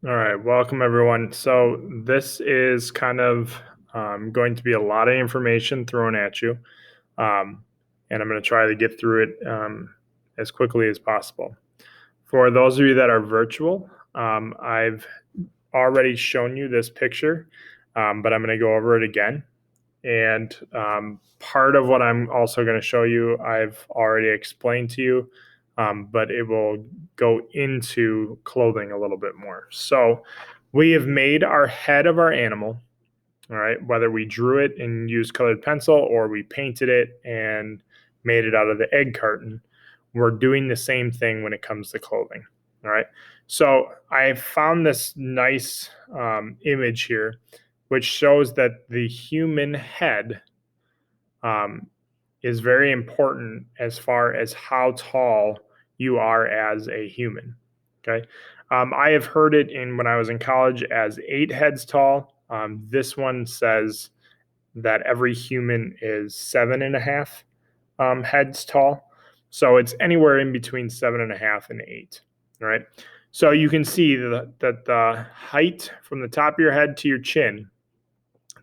All right, welcome everyone. So this is kind of going to be a lot of information thrown at you, um, and I'm going to try to get through it as quickly as possible. For those of you that are virtual, I've already shown you this picture, but I'm going to go over it again. And part of what I'm also going to show you, I've already explained to you, but it will go into clothing a little bit more. So we have made our head of our animal, all right, whether we drew it and used colored pencil or we painted it and made it out of the egg carton. We're doing the same thing when it comes to clothing. All right. So I found this nice image here, which shows that the human head um, is very important as far as how tall you are as a human. Okay. I have heard it in when I was in college as 8 heads tall. This one says that every human is 7.5 heads tall. So it's anywhere in between 7.5 and 8. All right. So you can see that the height from the top of your head to your chin,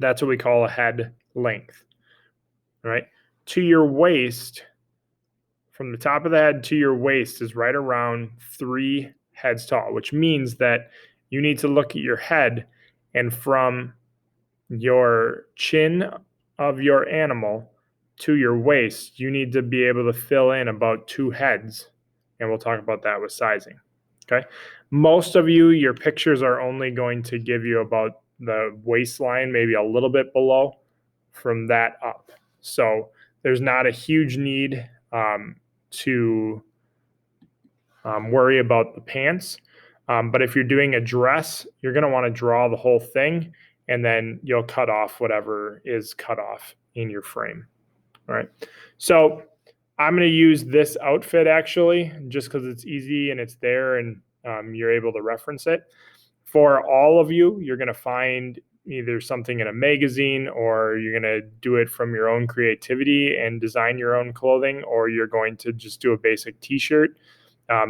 that's what we call a head length. All right. To your waist, from the top of the head to your waist is right around 3 heads tall, which means that you need to look at your head, and from your chin of your animal to your waist, you need to be able to fill in about 2 heads. And we'll talk about that with sizing. Okay. Most of you, your pictures are only going to give you about the waistline, maybe a little bit below from that up. So there's not a huge need to worry about the pants. But if you're doing a dress, you're going to want to draw the whole thing, and then you'll cut off whatever is cut off in your frame. All right. So I'm going to use this outfit actually, just because it's easy and it's there and you're able to reference it. For all of you, you're going to find either something in a magazine, or you're going to do it from your own creativity and design your own clothing, or you're going to just do a basic t-shirt.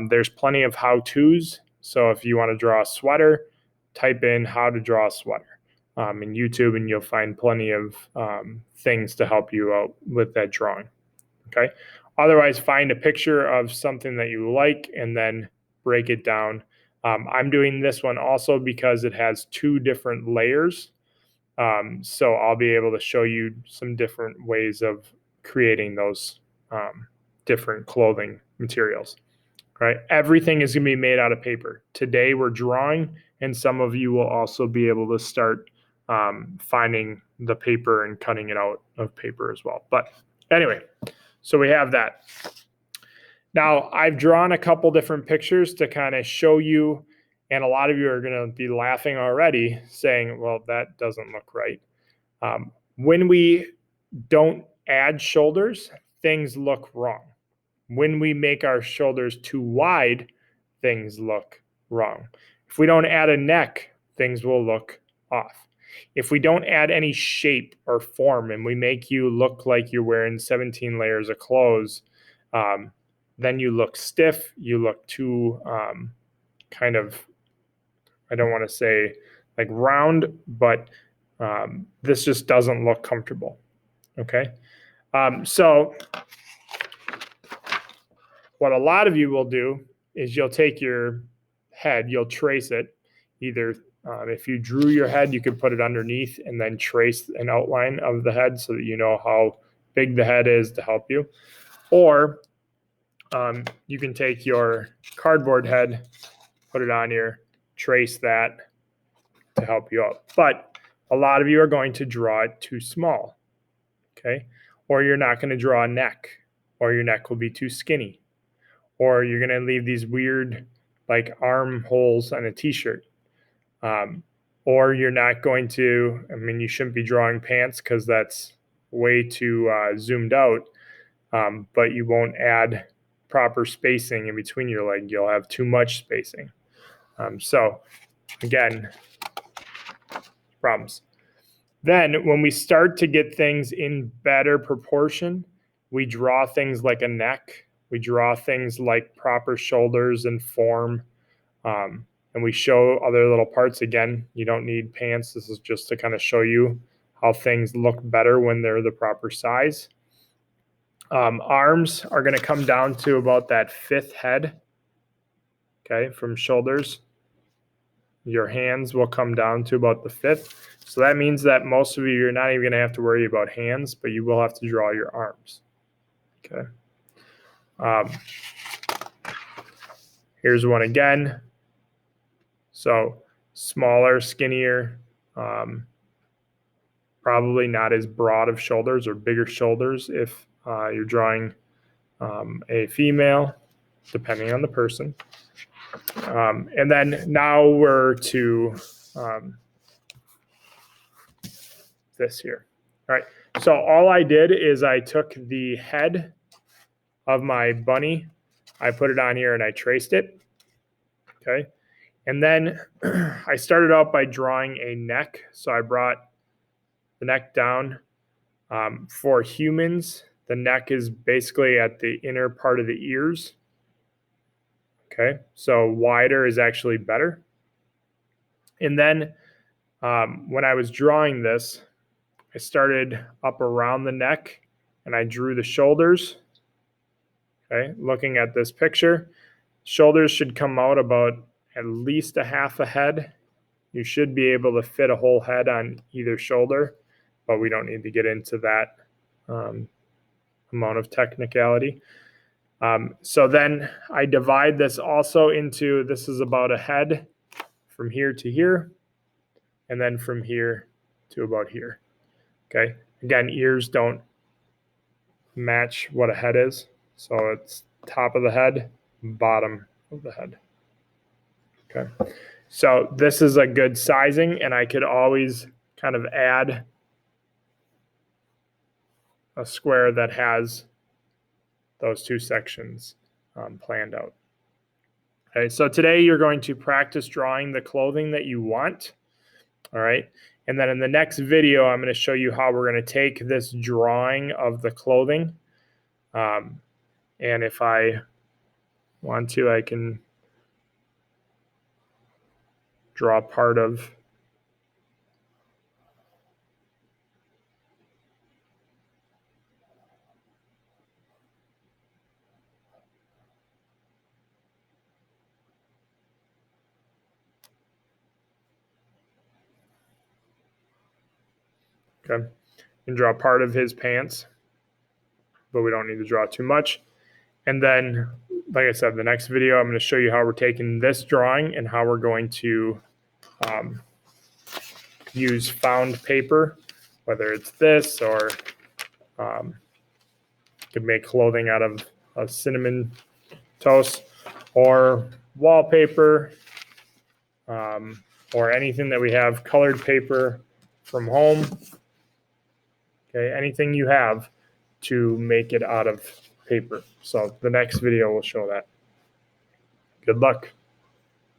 There's plenty of how-tos. So if you want to draw a sweater, type in how to draw a sweater in YouTube, and you'll find plenty of things to help you out with that drawing. Okay. Otherwise, find a picture of something that you like and then break it down. I'm doing this one also because it has 2 different layers. So I'll be able to show you some different ways of creating those different clothing materials. Right? Everything is going to be made out of paper. Today we're drawing, and some of you will also be able to start finding the paper and cutting it out of paper as well. But anyway, so we have that. Now, I've drawn a couple different pictures to kind of show you, and a lot of you are going to be laughing already, saying, well, that doesn't look right. When we don't add shoulders, things look wrong. When we make our shoulders too wide, things look wrong. If we don't add a neck, things will look off. If we don't add any shape or form and we make you look like you're wearing 17 layers of clothes, then you look stiff, you look too kind of, I don't want to say like round, but this just doesn't look comfortable. Okay. So what a lot of you will do is you'll take your head, you'll trace it. Either if you drew your head, you could put it underneath and then trace an outline of the head so that you know how big the head is to help you. Or you can take your cardboard head, put it on here, trace that to help you out. But a lot of you are going to draw it too small, okay? Or you're not going to draw a neck, or your neck will be too skinny, or you're going to leave these weird like arm holes on a t-shirt. Or you're not going to, I mean, you shouldn't be drawing pants because that's way too zoomed out, but you won't add proper spacing in between your leg. You'll have too much spacing. So again, problems. Then when we start to get things in better proportion, we draw things like a neck. We draw things like proper shoulders and form. And and we show other little parts. Again, you don't need pants. This is just to kind of show you how things look better when they're the proper size. Arms are going to come down to about that 5th head, okay, from shoulders. Your hands will come down to about the 5th. So that means that most of you, you're not even going to have to worry about hands, but you will have to draw your arms. Okay. Here's one again. So smaller, skinnier, probably not as broad of shoulders or bigger shoulders if you're drawing a female, depending on the person. And then now we're to this here. All right. So all I did is I took the head of my bunny, I put it on here and I traced it. Okay. And then I started out by drawing a neck. So I brought the neck down. For humans, the neck is basically at the inner part of the ears. Okay. So wider is actually better. And then when I was drawing this, I started up around the neck and I drew the shoulders. Okay, looking at this picture, shoulders should come out about at least a half a head. You should be able to fit a whole head on either shoulder, but we don't need to get into that amount of technicality. So then I divide this also into, this is about a head from here to here, and then from here to about here. Okay, again, ears don't match what a head is. So it's top of the head, bottom of the head. Okay. So this is a good sizing, and I could always kind of add a square that has those 2 sections planned out. Okay, so today you're going to practice drawing the clothing that you want. All right. And then in the next video, I'm going to show you how we're going to take this drawing of the clothing. And if I want to, I can draw part of okay, and draw part of his pants, but we don't need to draw too much. And then, like I said, the next video, I'm going to show you how we're taking this drawing and how we're going to use found paper, whether it's this or you could make clothing out of a cinnamon toast or wallpaper or anything that we have, colored paper from home. Okay, anything you have to make it out of paper. So the next video will show that. Good luck.